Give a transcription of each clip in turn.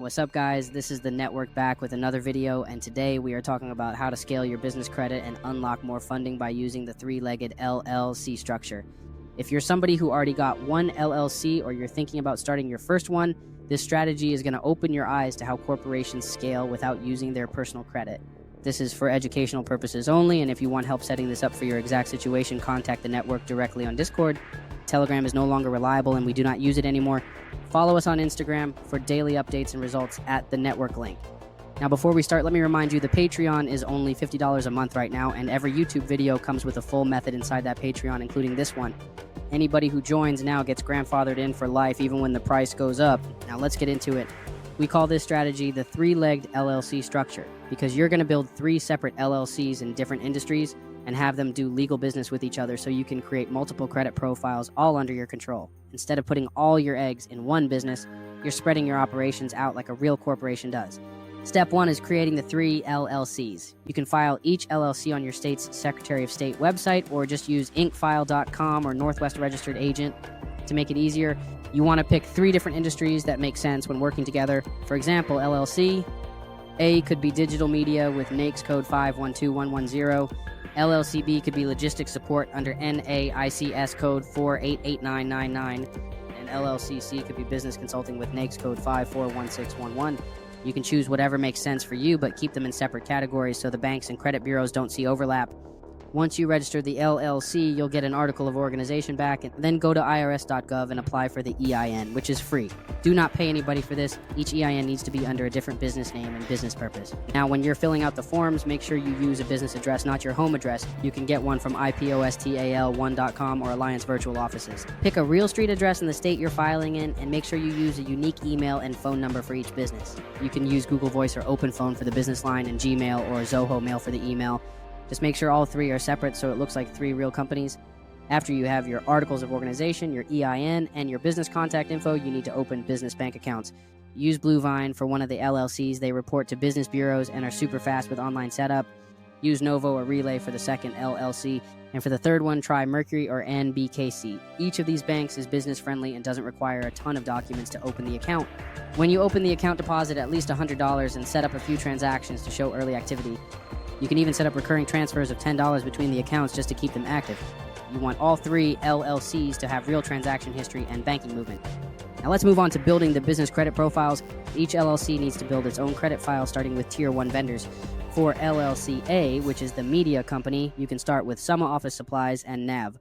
What's up, guys? This is the network back with another video, and today we are talking about how to scale your business credit and unlock more funding by using the three-legged LLC structure. If you're somebody who already got one LLC or you're thinking about starting your first one, this strategy is going to open your eyes to how corporations scale without using their personal credit. This is for educational purposes only, and if you want help setting this up for your exact situation, contact the network directly on Discord. Telegram is no longer reliable and we do not use it anymore. Follow us on Instagram for daily updates and results at the network link. Now, before we start, let me remind you the Patreon is only $50 a month right now, and every YouTube video comes with a full method inside that Patreon, including this one. Anybody who joins now gets grandfathered in for life, even when the price goes up. Now, let's get into it. We call this strategy the three-legged LLC structure because you're going to build three separate LLCs in different industries and have them do legal business with each other so you can create multiple credit profiles all under your control. Instead of putting all your eggs in one business, you're spreading your operations out like a real corporation does. Step one is creating the three LLCs. You can file each LLC on your state's Secretary of State website or just use inkfile.com or Northwest Registered Agent. To make it easier, you want to pick three different industries that make sense when working together. For example, LLC A could be digital media with NAICS code 512110. LLCB could be logistics support under NAICS code 488999, and LLCC could be business consulting with NAICS code 541611. You can choose whatever makes sense for you, but keep them in separate categories so the banks and credit bureaus don't see overlap. Once you register the LLC, you'll get an article of organization back, and then go to irs.gov and apply for the EIN, which is free. Do not pay anybody for this. Each EIN needs to be under a different business name and business purpose. Now, when you're filling out the forms, make sure you use a business address, not your home address. You can get one from ipostal1.com or Alliance Virtual Offices. Pick a real street address in the state you're filing in, and make sure you use a unique email and phone number for each business. You can use Google Voice or OpenPhone for the business line, and Gmail or Zoho Mail for the email. Just make sure all three are separate so it looks like three real companies. After you have your articles of organization, your EIN, and your business contact info, you need to open business bank accounts. Use Bluevine for one of the LLCs. They report to business bureaus and are super fast with online setup. Use Novo or Relay for the second LLC. And for the third one, try Mercury or NBKC. Each of these banks is business friendly and doesn't require a ton of documents to open the account. When you open the account, deposit at least $100 and set up a few transactions to show early activity. You can even set up recurring transfers of $10 between the accounts just to keep them active. You want all three LLCs to have real transaction history and banking movement. Now let's move on to building the business credit profiles. Each LLC needs to build its own credit file starting with Tier 1 vendors. For LLC A, which is the media company, you can start with Summa Office Supplies and NAV.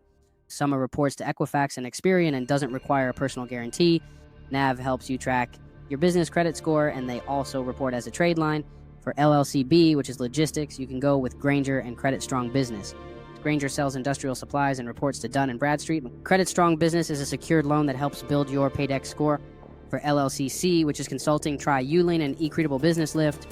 Summa reports to Equifax and Experian and doesn't require a personal guarantee. NAV helps you track your business credit score, and they also report as a trade line. For LLCB, which is logistics, you can go with Grainger and Credit Strong Business. Grainger sells industrial supplies and reports to Dun & Bradstreet. Credit Strong Business is a secured loan that helps build your Paydex score. For LLCC, which is consulting, try Uline and eCreditable Business Lift.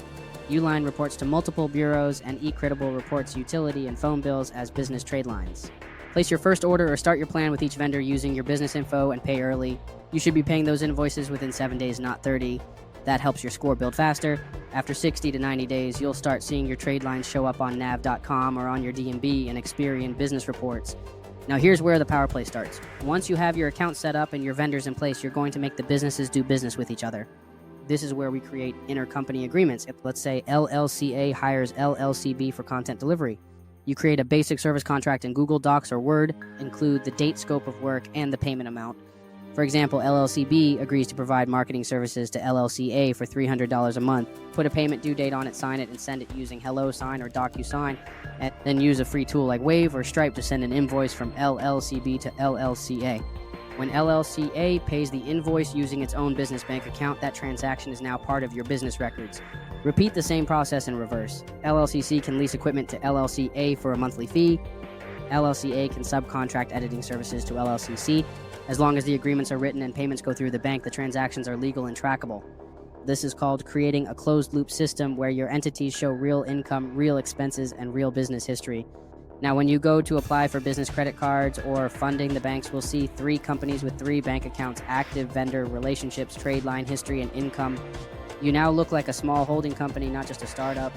Uline reports to multiple bureaus, and eCreditable reports utility and phone bills as business trade lines. Place your first order or start your plan with each vendor using your business info and pay early. You should be paying those invoices within 7 days, not 30. That helps your score build faster. After 60 to 90 days, you'll start seeing your trade lines show up on nav.com or on your D&B and Experian business reports. Now here's where the power play starts. Once you have your account set up and your vendors in place, you're going to make the businesses do business with each other. This is where we create intercompany agreements. Let's say LLCA hires LLCB for content delivery. You create a basic service contract in Google Docs or Word, include the date, scope of work, and the payment amount. For example, LLCB agrees to provide marketing services to LLCA for $300 a month. Put a payment due date on it, sign it, and send it using HelloSign or Docusign, and then use a free tool like Wave or Stripe to send an invoice from LLCB to LLCA. When LLCA pays the invoice using its own business bank account, that transaction is now part of your business records. Repeat the same process in reverse. LLCC can lease equipment to LLCA for a monthly fee. LLCA can subcontract editing services to LLCC. As long as the agreements are written and payments go through the bank, the transactions are legal and trackable. This is called creating a closed-loop system where your entities show real income, real expenses, and real business history. Now, when you go to apply for business credit cards or funding, the banks will see three companies with three bank accounts, active vendor relationships, trade line history, and income. You now look like a small holding company, not just a startup.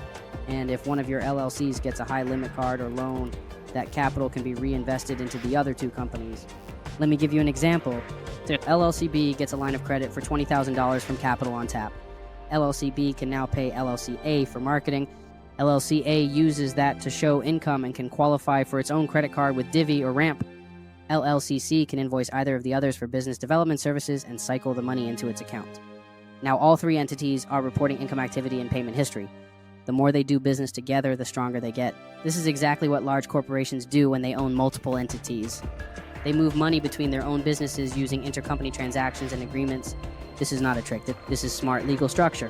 And if one of your LLCs gets a high limit card or loan, that capital can be reinvested into the other two companies. Let me give you an example. LLCB gets a line of credit for $20,000 from Capital on Tap. LLC-B can now pay LLC-A for marketing. LLC-A uses that to show income and can qualify for its own credit card with Divvy or Ramp. LLC-C can invoice either of the others for business development services and cycle the money into its account. Now, all three entities are reporting income activity and payment history. The more they do business together, the stronger they get. This is exactly what large corporations do when they own multiple entities. They move money between their own businesses using intercompany transactions and agreements. This is not a trick. This is smart legal structure.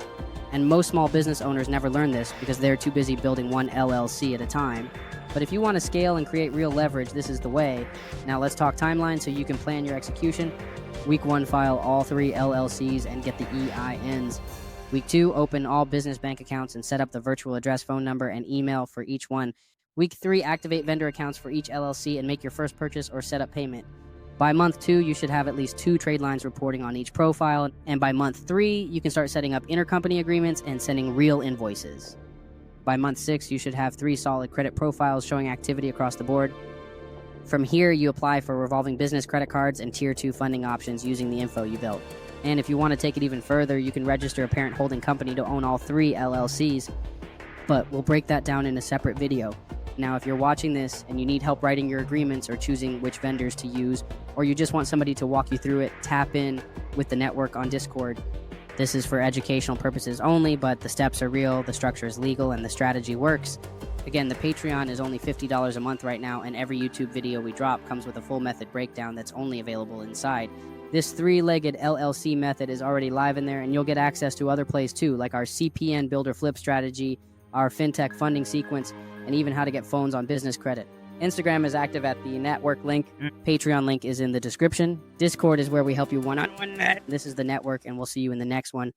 And most small business owners never learn this because they're too busy building one LLC at a time. But if you want to scale and create real leverage, this is the way. Now let's talk timeline so you can plan your execution. Week 1, file all 3 LLCs and get the EINs. Week 2, open all business bank accounts and set up the virtual address, phone number, and email for each one. Week 3, activate vendor accounts for each LLC and make your first purchase or set up payment. By month 2, you should have at least 2 trade lines reporting on each profile. And by month 3, you can start setting up intercompany agreements and sending real invoices. By month 6, you should have 3 solid credit profiles showing activity across the board. From here, you apply for revolving business credit cards and Tier 2 funding options using the info you built. And if you want to take it even further, you can register a parent holding company to own all 3 LLCs. But we'll break that down in a separate video. Now, if you're watching this and you need help writing your agreements or choosing which vendors to use, or you just want somebody to walk you through it, tap in with the network on Discord. This is for educational purposes only, but the steps are real, the structure is legal, and the strategy works. Again, the Patreon is only $50 a month right now, and every YouTube video we drop comes with a full method breakdown that's only available inside. This 3-legged LLC method is already live in there, and you'll get access to other plays too, like our CPN builder flip strategy, our Fintech funding sequence, and even how to get phones on business credit. Instagram is active at the network link. Patreon link is in the description. Discord is where we help you one-on-one. This is the network, and we'll see you in the next one.